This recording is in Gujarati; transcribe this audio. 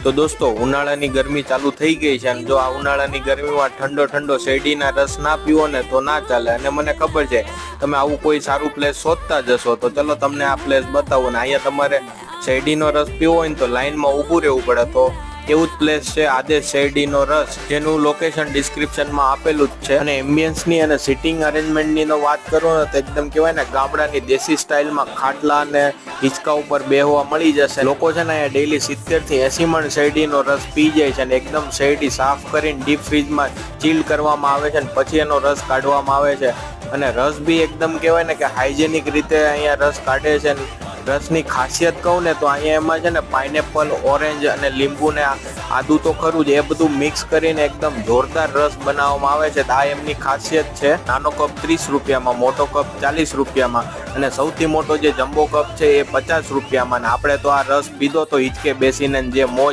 તો દોસ્તો ઉનાળાની ગરમી ચાલુ થઈ ગઈ છે અને જો આ ઉનાળાની ગરમીમાં ઠંડો ઠંડો શેરડીના રસ ના પીવો ને તો ના ચાલે. અને મને ખબર છે તમે આવું કોઈ સારું પ્લેસ શોધતા જશો, તો ચલો તમને આ પ્લેસ બતાવો. ને અહીંયા તમારે શેરડીનો રસ પીવો હોય ને તો લાઈનમાં ઊભું રહેવું પડે. તો એવું જ પ્લેસ છે આદેશ શેરડીનો રસ, જેનું લોકેશન ડિસ્ક્રિપ્શનમાં આપેલું જ છે. અને એમ્બિયન્સની અને સિટિંગ અરેન્જમેન્ટની વાત કરું ને તો એકદમ કહેવાય ને ગામડાની દેશી સ્ટાઇલમાં ખાટલા અને હિંચકા ઉપર બેહવા મળી જશે. લોકો છે ને અહીંયા ડેઈલી 70 થી 80 મણ શેરડીનો રસ પી જાય છે. અને એકદમ શેરડી સાફ કરીને ડીપ ફ્રીજમાં ચીલ કરવામાં આવે છે અને પછી એનો રસ કાઢવામાં આવે છે. અને રસ બી એકદમ કહેવાય ને કે હાઇજેનિક રીતે અહીંયા રસ કાઢે છે. રસની ખાસિયત કહું ને તો અહીંયા એમાં છે ને પાઇનેપલ, ઓરેન્જ અને લીંબુ ને આદુ તો ખરું જ, એ બધું મિક્સ કરીને એકદમ જોરદાર રસ બનાવવામાં આવે છે. આ એમની ખાસિયત છે. નાનો કપ 30 રૂપિયામાં, મોટો કપ 40 રૂપિયામાં અને સૌથી મોટો જે જમ્બો કપ છે એ 50 રૂપિયામાં. ને આપણે તો આ રસ પીધો તો હિંચકે બેસીને જે મોજ